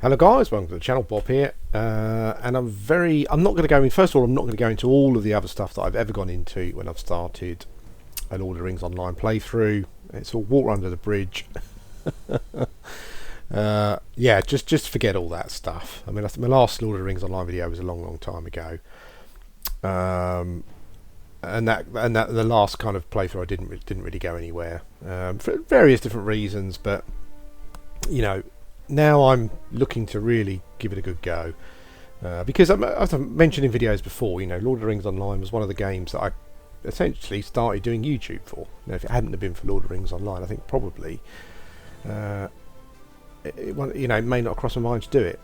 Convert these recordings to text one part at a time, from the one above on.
Hello guys, welcome to the channel. Bob here, and I'm not going to go in. First of all, I'm not going to go into all of the other stuff that I've ever gone into when I've started a Lord of the Rings online playthrough. It's all water under the bridge. Yeah, just forget all that stuff. I mean, I think my last Lord of the Rings online video was a long time ago, and the last kind of playthrough I didn't really go anywhere for various different reasons, but you know. Now I'm looking to really give it a good go because as I've mentioned in videos before, you know, Lord of the Rings Online was one of the games that I essentially started doing YouTube for. Now, if it hadn't have been for Lord of the Rings Online, I think probably it may not cross my mind to do it.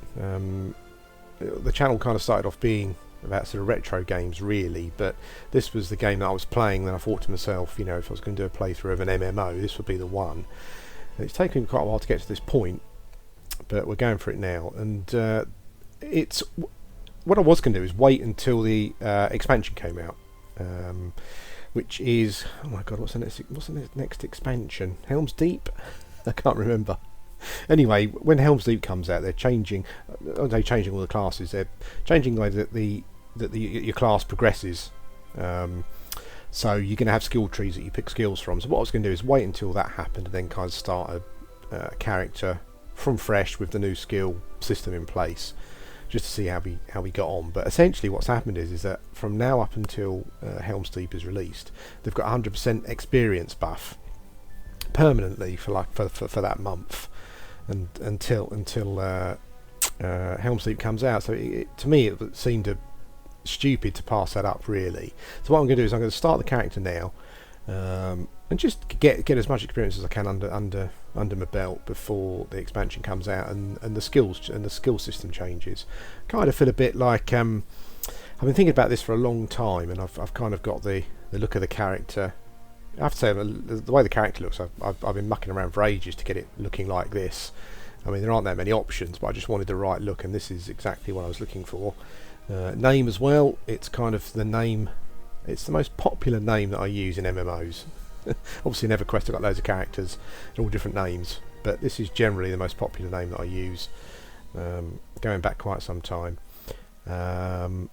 The channel kind of started off being about sort of retro games really, but this was the game that I was playing. Then I thought to myself, you know, if I was going to do a playthrough of an MMO, this would be the one. And it's taken me quite a while to get to this point, but we're going for it now. And it's what I was going to do is wait until the expansion came out, which is, oh my god, what's the next expansion? Helm's Deep? I can't remember. Anyway, when Helm's Deep comes out, they're changing all the classes. They're changing the way that your class progresses. So you're going to have skill trees that you pick skills from. So what I was going to do is wait until that happened and then kind of start a character from fresh with the new skill system in place, just to see how we got on. But essentially what's happened is that from now up until Helm's Deep is released, they've got 100% experience buff permanently for that month, and until Helm's Deep comes out. So to me it seemed stupid to pass that up really. So what I'm going to do is I'm going to start the character now, and just get as much experience as I can under my belt before the expansion comes out and the skill system changes. Kind of feel a bit like I've been thinking about this for a long time, and I've kind of got the look of the character. I have to say the way the character looks, I've been mucking around for ages to get it looking like this. I mean, there aren't that many options, but I just wanted the right look, and this is exactly what I was looking for. Name as well, it's kind of the name. It's the most popular name that I use in MMOs. Obviously in EverQuest I've got loads of characters and all different names, but this is generally the most popular name that I use, going back quite some time, and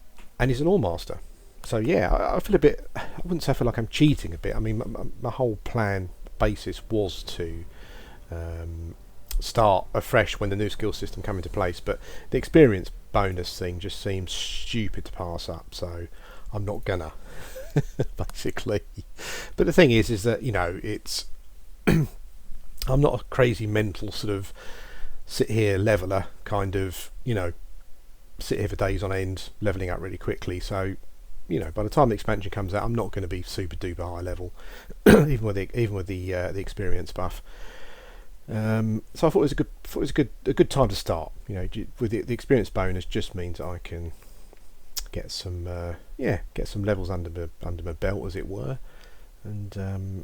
he's an Loremaster. So yeah, I feel a bit, I wouldn't say I feel like I'm cheating a bit. I mean, my whole plan basis was to start afresh when the new skill system came into place, but the experience bonus thing just seems stupid to pass up, so I'm not gonna basically. But the thing is that, you know, it's I'm not a crazy mental sort of sit here leveler kind of, you know, sit here for days on end leveling up really quickly. So, you know, by the time the expansion comes out, I'm not going to be super duper high level, even with the experience buff. So I thought it was a good time to start. You know, with the experience bonus just means I can get some levels under my belt, as it were, and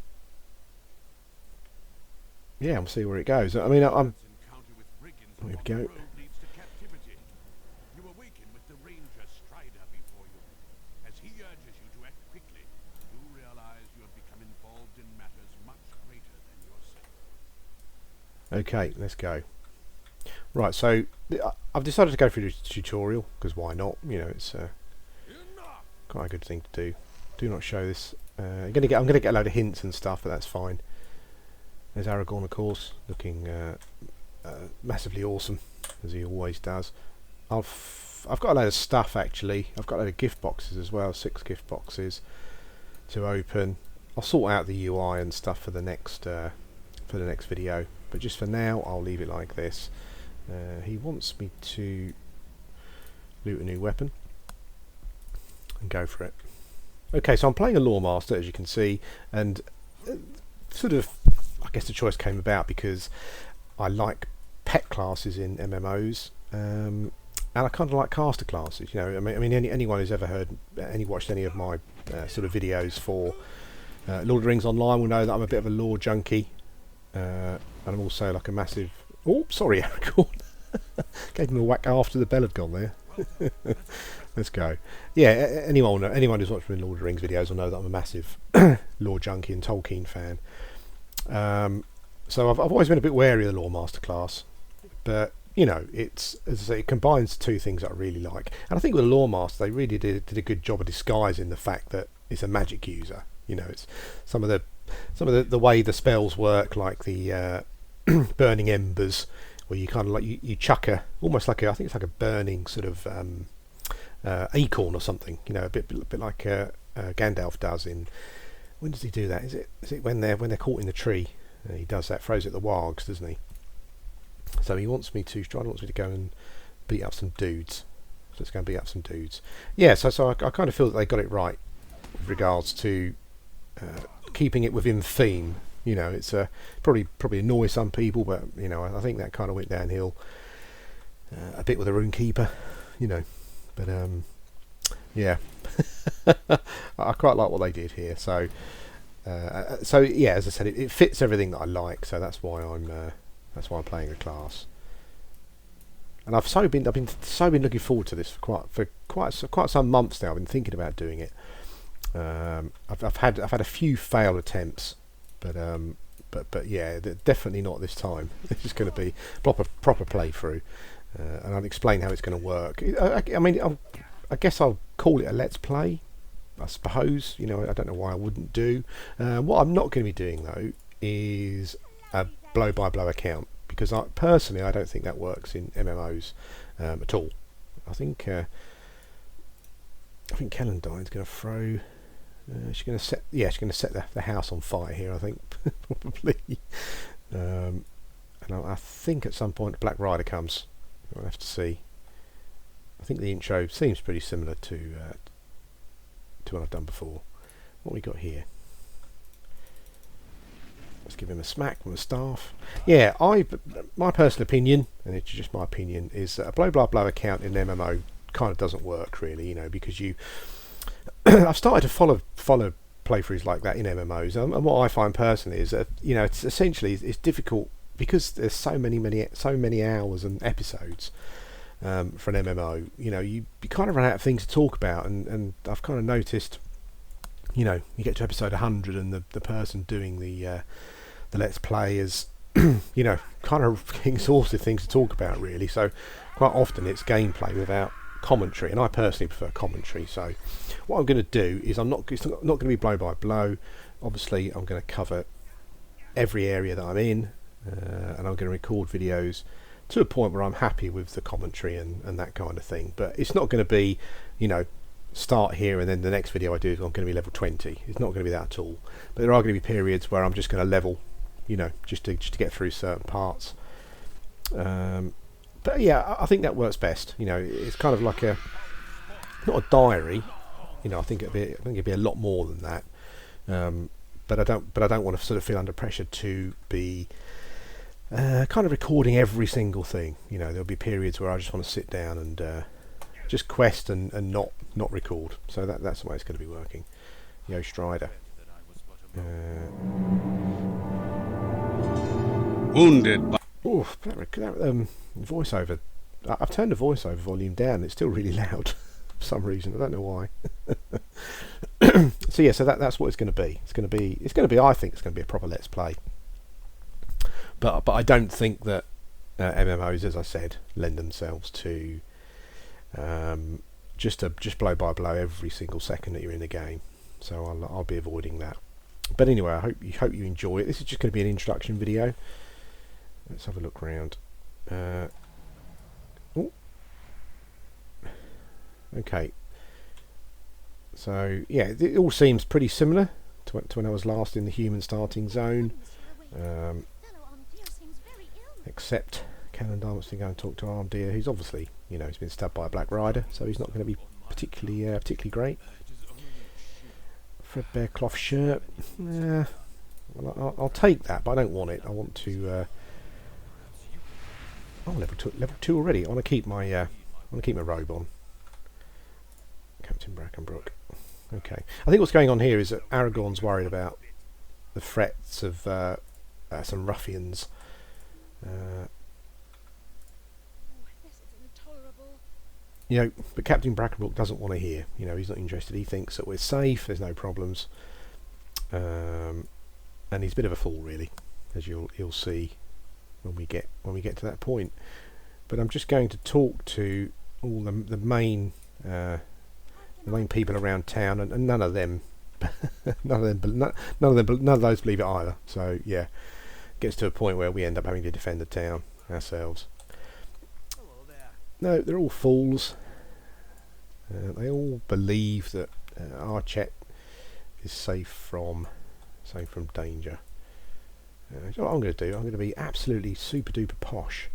yeah, we'll see where it goes. I mean, here we go. Okay, let's go. Right, so I've decided to go through the tutorial because why not? You know, it's quite a good thing to do. Do not show this. I'm gonna get a load of hints and stuff, but that's fine. There's Aragorn, of course, looking massively awesome, as he always does. I've got a load of stuff actually. I've got a load of gift boxes as well, 6 gift boxes to open. I'll sort out the UI and stuff for the next video, but just for now I'll leave it like this. He wants me to loot a new weapon and go for it. Okay, so I'm playing a Loremaster, as you can see, and sort of, I guess the choice came about because I like pet classes in MMOs, and I kind of like caster classes. You know, I mean anyone who's ever watched any of my sort of videos for Lord of the Rings Online will know that I'm a bit of a lore junkie, and I'm also like a massive. Oh, sorry, Aragorn. Gave him a whack after the bell had gone there. Let's go. Yeah, anyone who's watched my Lord of the Rings videos will know that I'm a massive lore junkie and Tolkien fan. So I've always been a bit wary of the Loremaster class, but you know, it's, as I say, it combines two things that I really like. And I think with Loremaster, they really did a good job of disguising the fact that it's a magic user. You know, it's some of the way the spells work, like the burning embers, where you kind of like you chuck almost like I think it's like a burning sort of acorn or something. You know, a bit like Gandalf does in. When does he do that? Is it when they're caught in the tree? He does that, throws it at the wargs, doesn't he? So Strider wants me to go and beat up some dudes. So let's go and beat up some dudes. Yeah, so I kind of feel that they got it right with regards to keeping it within theme. You know, it's probably annoy some people, but you know, I think that kind of went downhill a bit with the Runekeeper. You know, but yeah, I quite like what they did here. So yeah, as I said, it fits everything that I like. So that's why I'm playing a class. And I've been looking forward to this for quite some months now. I've been thinking about doing it. I've had a few failed attempts, but yeah, definitely not this time. This is going to be proper playthrough, and I'll explain how it's going to work. I mean, I guess I'll call it a let's play, I suppose. You know, I don't know why I wouldn't do. What I'm not going to be doing though is a blow-by-blow account, because I don't think that works in MMOs at all. I think Callandine's going to throw. She's going to set the house on fire here, I think, probably. And I think at some point Black Rider comes. We'll have to see. I think the intro seems pretty similar to what I've done before. What we got here? Let's give him a smack with a staff. Yeah, my personal opinion, and it's just my opinion, is that a blow account in an MMO kind of doesn't work really, you know, because I've started to follow playthroughs like that in MMOs, and what I find personally is that, you know, it's difficult because there's so many hours and episodes for an MMO. You know, you kind of run out of things to talk about, and I've kind of noticed, you know, you get to episode 100 and the person doing the let's play is you know, kind of exhausted things to talk about really. So quite often it's gameplay without commentary, and I personally prefer commentary. So what I'm going to do is it's not going to be blow by blow. Obviously I'm going to cover every area that I'm in, and I'm going to record videos to a point where I'm happy with the commentary and that kind of thing. But it's not going to be, you know, start here and then the next video I do is I'm going to be level 20. It's not going to be that at all. But there are going to be periods where I'm just going to level, you know, just to get through certain parts. But yeah, I think that works best. You know, it's kind of like not a diary. You know, I think it'd be a lot more than that. But I don't want to sort of feel under pressure to be kind of recording every single thing. You know, there'll be periods where I just want to sit down and just quest and not record. So that's the way it's going to be working. Yo, Strider. Wounded by... Oof, that voiceover. I've turned the voiceover volume down. It's still really loud for some reason. I don't know why. So yeah, so that's what it's going to be. It's going to be. I think it's going to be a proper let's play. But I don't think that MMOs, as I said, lend themselves to just blow by blow every single second that you're in the game. So I'll be avoiding that. But anyway, I hope you enjoy it. This is just going to be an introduction video. Let's have a look around. Okay. So yeah, it all seems pretty similar to when I was last in the human starting zone, except Callandine wants to go and talk to Armdeer, who's obviously, you know, he's been stabbed by a Black Rider, so he's not going to be particularly great. Threadbare cloth shirt. Well, I'll take that, but I don't want it. I want to. Oh, level 2 already. I want to keep my robe on. Captain Brackenbrook. Okay. I think what's going on here is that Aragorn's worried about the threats of some ruffians. You know, but Captain Brackenbrook doesn't want to hear. You know, he's not interested. He thinks that we're safe. There's no problems. And he's a bit of a fool, really, as you'll see when we get to that point. but I'm just going to talk to all the main people around town, and none of them, none of those believe it either. So yeah, it gets to a point where we end up having to defend the town ourselves. No, they're all fools. They all believe that our chet is safe from danger. So what I'm going to do, I'm going to be absolutely super duper posh,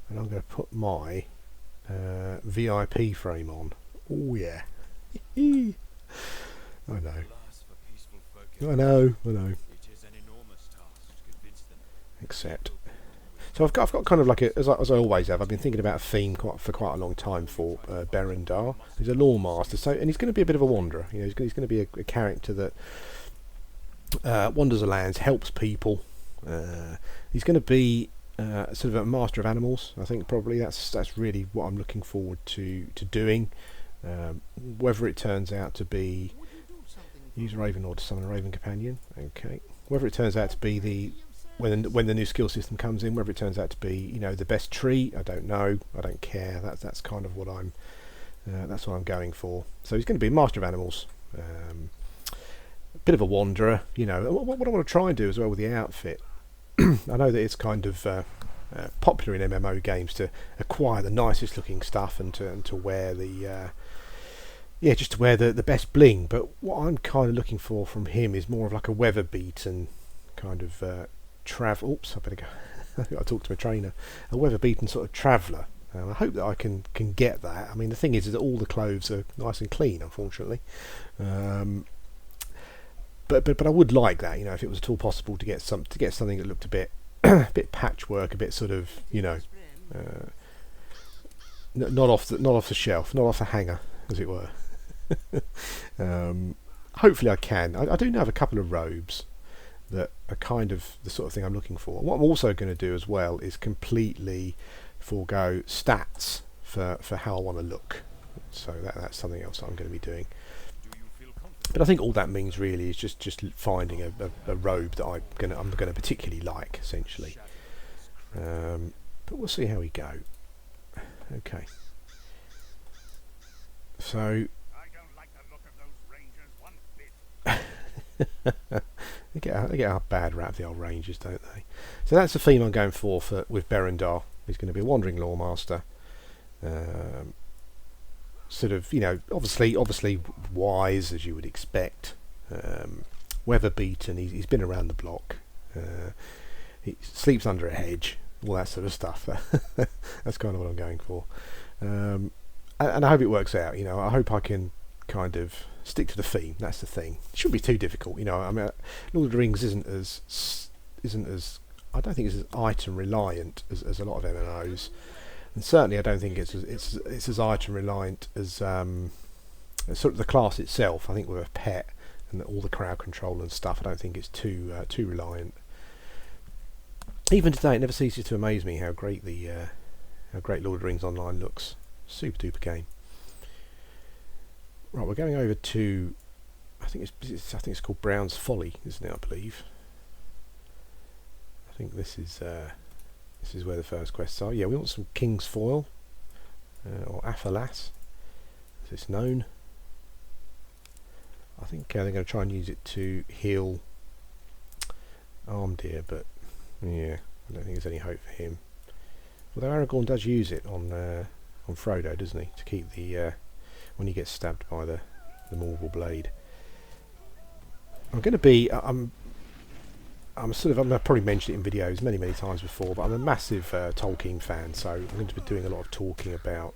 and I'm going to put my VIP frame on. Oh yeah. I know. Except, so I've got kind of like as I always have. I've been thinking about a theme for quite a long time for Berendar. He's a Loremaster, so and he's going to be a bit of a wanderer. You know, he's going to be a character that wanders the lands, helps people. He's going to be sort of a master of animals. I think probably that's really what I'm looking forward to doing. Whether it turns out to be use a Raven Lord to summon a Raven Companion, okay. Whether it turns out to be when the new skill system comes in, whether it turns out to be the best tree, I don't know. I don't care. That's kind of what that's what I'm going for. So he's going to be a master of animals, a bit of a wanderer. What I want to try and do as well with the outfit. I know that it's kind of popular in MMO games to acquire the nicest looking stuff and to wear just to wear the best bling, but what I'm kind of looking for from him is more of like a weather beaten kind of oops, I better go. I think I talked to my trainer. A weather beaten sort of traveller. I hope that I can get that. I mean, the thing is that all the clothes are nice and clean, unfortunately. But I would like that, if it was at all possible to get something that looked a bit a bit patchwork, a bit sort of not off the shelf, not off the hanger, as it were. Hopefully I can. I do have a couple of robes that are kind of the sort of thing I'm looking for. What I'm also going to do as well is completely forego stats for how I want to look. So that's something else that I'm going to be doing. But I think all that means really is just finding a robe that I'm going to particularly like, essentially. But we'll see how we go. Okay. So they get a bad rap, the old Rangers, don't they? So that's the theme I'm going for with Berendar. He's going to be a wandering Loremaster. Sort of, obviously wise, as you would expect. Weather beaten. He's been around the block. He sleeps under a hedge. All that sort of stuff. That's kind of what I'm going for. And I hope it works out. I hope I can kind of stick to the theme. That's the thing. It shouldn't be too difficult. I mean, Lord of the Rings isn't as I don't think it's as item reliant as a lot of MMOs, and certainly I don't think it's as item reliant as sort of the class itself. I think with a pet and all the crowd control and stuff, I don't think it's too reliant. Even today, it never ceases to amaze me how great Lord of the Rings Online looks. Super duper game. Right, we're going over to, I think it's called Brown's Folly, isn't it? I believe. I think this is where the first quests are. Yeah, we want some King's Foil, or Afalas, as it's known. I think they're going to try and use it to heal Armdeer, but yeah, I don't think there's any hope for him. Although Aragorn does use it on Frodo, doesn't he, to keep the when he gets stabbed by the Morgul blade. I'm going to be I've probably mentioned it in videos many times before, but I'm a massive Tolkien fan, so I'm going to be doing a lot of talking about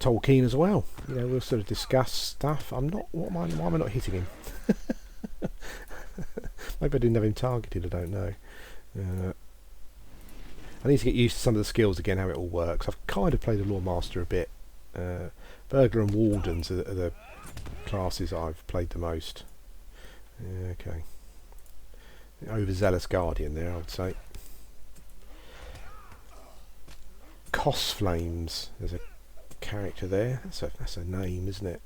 Tolkien as well. We'll sort of discuss stuff. Why am I not hitting him? Maybe I didn't have him targeted, I don't know. I need to get used to some of the skills again, how it all works. I've kind of played the Loremaster a bit. Burglar and Wardens are the classes I've played the most. Okay. Overzealous Guardian there, I would say. Cosflames, there's a character there. That's a name, isn't it?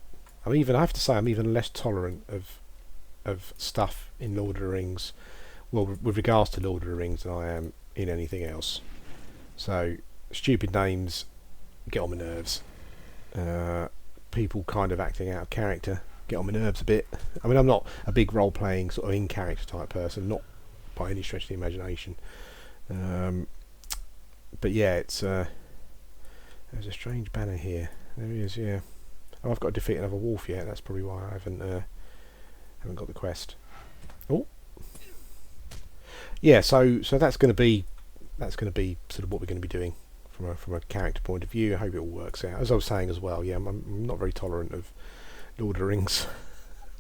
I have to say I'm even less tolerant of stuff in Lord of the Rings, well, with regards to Lord of the Rings, than I am in anything else. So stupid names get on my nerves. People kind of acting out of character get on my nerves a bit. I mean, I'm not a big role-playing sort of in-character type person, not by any stretch of the imagination. But yeah, it's there's a strange banner here. There he is. Yeah. Oh, I've got to defeat another wolf yet. That's probably why I haven't got the quest. Oh. Yeah. So that's going to be sort of what we're going to be doing from a character point of view. I hope it all works out. As I was saying as well, yeah, I'm not very tolerant of Lord of the Rings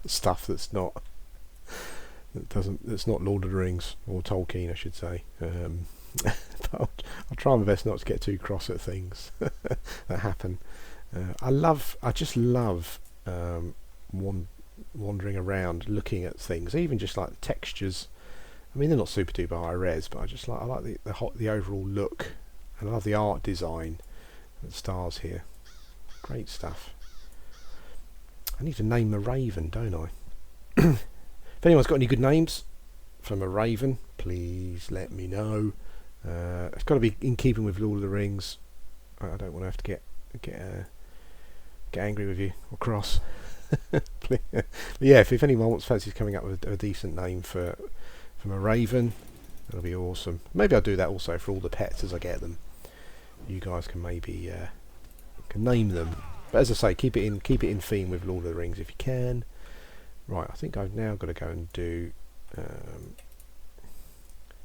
stuff that's not Lord of the Rings or Tolkien, I should say. But I'll try my best not to get too cross at things that happen. I just love wandering around, looking at things, even just like the textures. I mean, they're not super duper high res, but I like the overall look. And I love the art design and stars here. Great stuff. I need to name a raven, don't I? If anyone's got any good names from a raven, please let me know. It's got to be in keeping with Lord of the Rings. I don't want to have to get angry with you or cross. But yeah, if anyone fancies coming up with a decent name from a raven, that'll be awesome. Maybe I'll do that also for all the pets as I get them. You guys can maybe can name them, but as I say, keep it in theme with Lord of the Rings if you can. Right, I think I've now got to go and do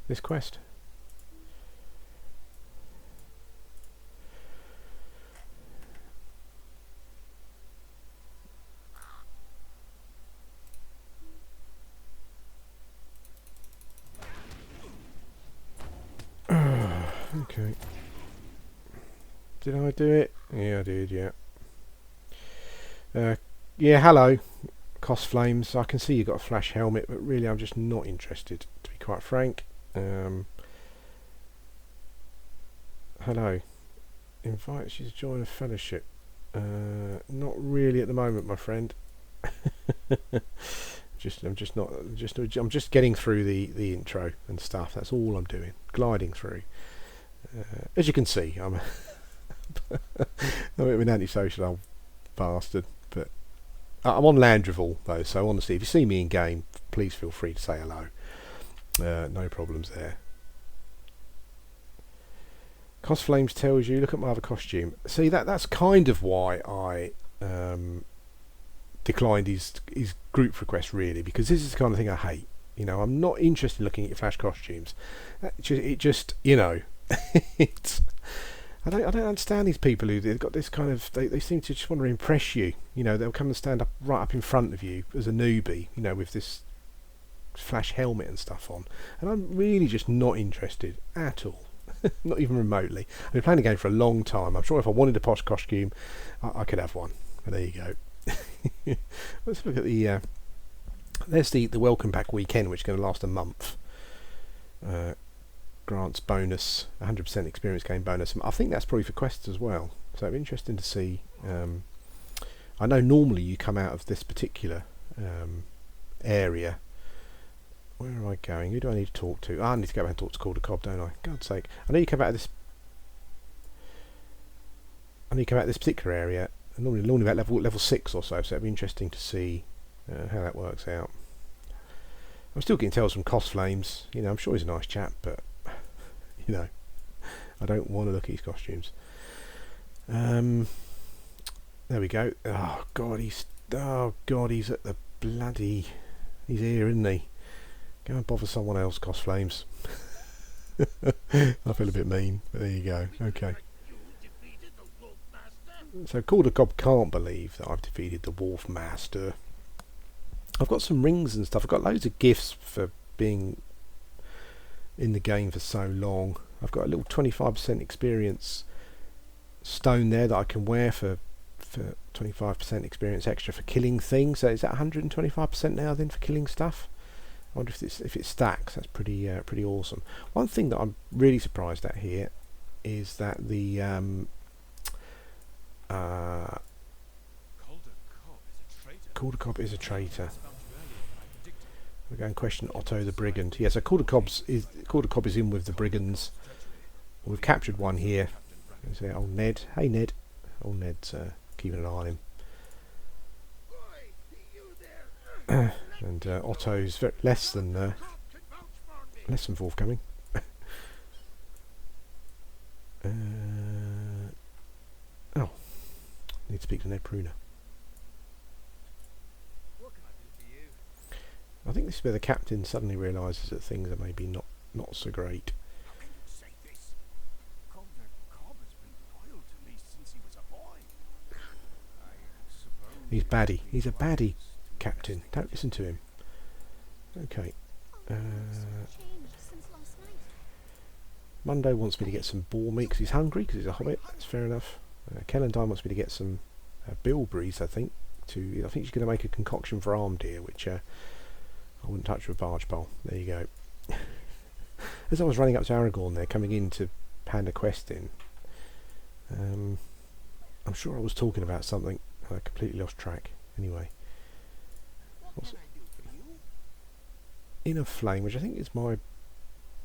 this quest. Okay. Did I do it? Yeah, I did, yeah. Yeah, hello, Cost Flames. I can see you've got a flash helmet, but really I'm just not interested, to be quite frank. Hello. Invites you to join a fellowship. Not really at the moment, my friend. I'm just getting through the intro and stuff. That's all I'm doing. Gliding through. As you can see, I'm an antisocial old bastard, but I'm on Landrival though, so honestly, if you see me in game, please feel free to say hello. No problems there. Cost Flames tells you, look at my other costume. See, that's kind of why I declined his group request, really, because this is the kind of thing I hate. You know, I'm not interested in looking at your flash costumes. It just you know, I don't understand these people who've got this kind of, they seem to just want to impress you. You know, they'll come and stand up right up in front of you as a newbie, you know, with this flash helmet and stuff on, and I'm really just not interested at all. Not even remotely. I've been playing the game for a long time. I'm sure if I wanted a posh costume, I could have one. But there you go. Let's look at the there's the welcome pack weekend, which is going to last a month. Grants bonus, 100% experience gain bonus. I think that's probably for quests as well, so it'll be interesting to see. I know normally you come out of this particular area. Where am I going? Who do I need to talk to? I need to go back and talk to Calder Cobb, don't I? God's sake. I know you come out of this particular area, and normally about level 6 or so it'll be interesting to see how that works out. I'm still getting tells from Cost Flames. You know, I'm sure he's a nice chap, but you know, I don't want to look at his costumes. There we go. Oh god, he's at the bloody. He's here, isn't he? Go and bother someone else, Cost Flames. I feel a bit mean, but there you go. Okay. So Calder Cobb can't believe that I've defeated the Loremaster. I've got some rings and stuff. I've got loads of gifts for being in the game for so long. I've got a little 25% experience stone there that I can wear for 25% experience extra for killing things. So is that 125% now then for killing stuff? I wonder if it stacks. That's pretty awesome. One thing that I'm really surprised at here is that the Calder Cobb is a traitor. We're going to question Otto the Brigand. Yeah, so Calder Cobb is in with the brigands. We've captured one here. Is there old Ned? Hey Ned. Old Ned's keeping an eye on him. And Otto's less than forthcoming. Oh, need to speak to Ned Pruner. I think this is where the captain suddenly realises that things are maybe not so great. He's baddie. He's a baddie, Captain. Don't listen to him. Okay. Mundo wants me to get some boar meat because he's hungry, because he's a hobbit. That's fair enough. Kellendine wants me to get some bilberries, I think. I think she's going to make a concoction for Armdeer, which I wouldn't touch with a barge pole. There you go. As I was running up to Aragorn there, coming in to hand a quest in, I'm sure I was talking about something. I completely lost track. Anyway. Inner Flame, which I think is my...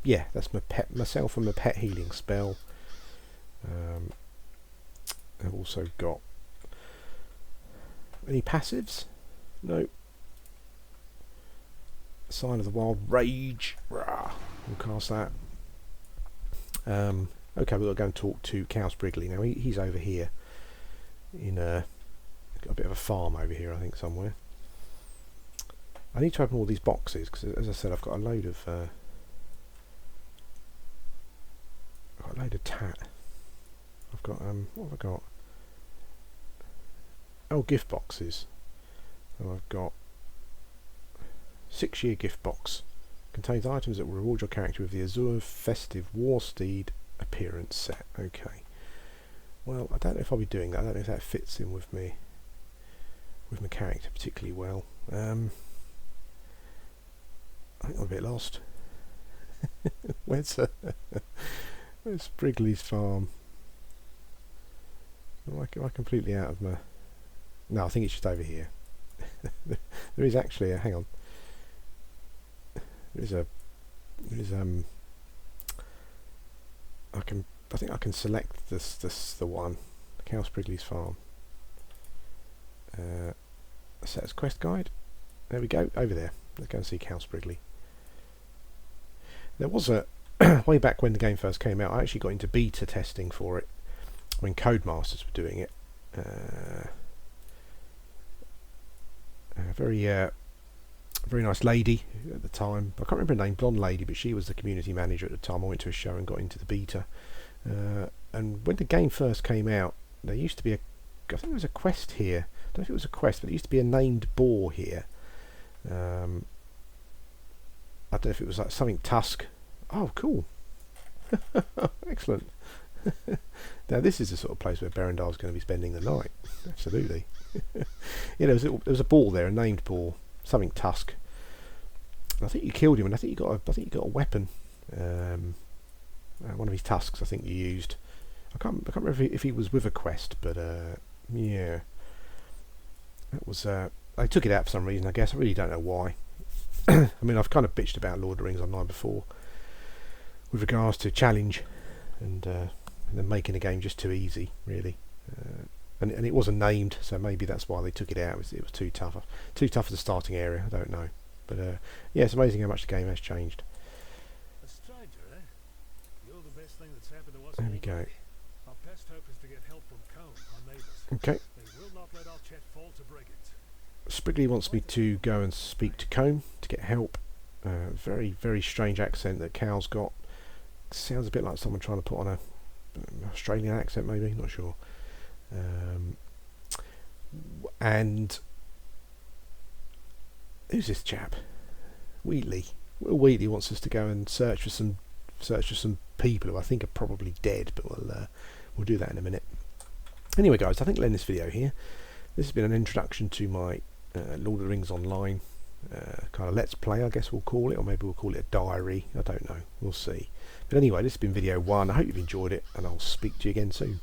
Yeah, that's myself and my pet healing spell. I've also got... Any passives? No. Sign of the Wild Rage. Rah. We'll cast that. Okay, we've got to go and talk to Cow Spriggly. Now, he's over here. Got a bit of a farm over here, I think, somewhere. I need to open all these boxes, because, as I said, I've got a load of... tat. I've got, what have I got? Oh, gift boxes. So I've got 6-year gift box. Contains items that will reward your character with the Azure Festive War Steed appearance set. Okay. Well, I don't know if I'll be doing that. I don't know if that fits in with me, with my character particularly well. I think I'm a bit lost. Where's Spriggly's farm? Am I completely out of my... No, I think it's just over here. There is actually a... Hang on. There is I think I can select the one. Cow Spriggly's farm. Set as quest guide. There we go. Over there. Let's go and see Cow Spriggly. There was a... way back when the game first came out, I actually got into beta testing for it when Codemasters were doing it. Very nice lady at the time. I can't remember her name, blonde lady, but she was the community manager at the time. I went to a show and got into the beta. And when the game first came out, there used to be I think there was a quest here. I don't know if it was a quest, but there used to be a named boar here. I don't know if it was like something Tusk. Oh, cool. Excellent. Now this is the sort of place where Berendar's going to be spending the night. Absolutely. Yeah, there was a boar there, a named boar, something Tusk. And I think you killed him, and I think you got a weapon. One of his tusks, I think you used. I can't remember if he was with a quest, but yeah, that was. I took it out for some reason. I guess I really don't know why. I mean, I've kind of bitched about Lord of the Rings Online before, with regards to challenge and then making a game just too easy, really. And it wasn't named, so maybe that's why they took it out. It was too tough as a starting area. I don't know, but yeah, it's amazing how much the game has changed. A stranger, eh? You're the best thing that's happened to us. There we go. Our best hope is to get help from Cone, our neighbours. Okay. They will not let our chat fall to brigands. Spriggly wants me to go and speak to Combe to get help. Very, very strange accent that Cal's got. Sounds a bit like someone trying to put on an Australian accent, maybe, not sure. And who's this chap? Wheatley. Will Wheatley wants us to go and search for some people who I think are probably dead, but we'll do that in a minute. Anyway, guys, I think I'll end this video here. This has been an introduction to my Lord of the Rings Online kind of let's play, I guess we'll call it, or maybe we'll call it a diary. I don't know. We'll see. But anyway, this has been video 1. I hope you've enjoyed it, and I'll speak to you again soon.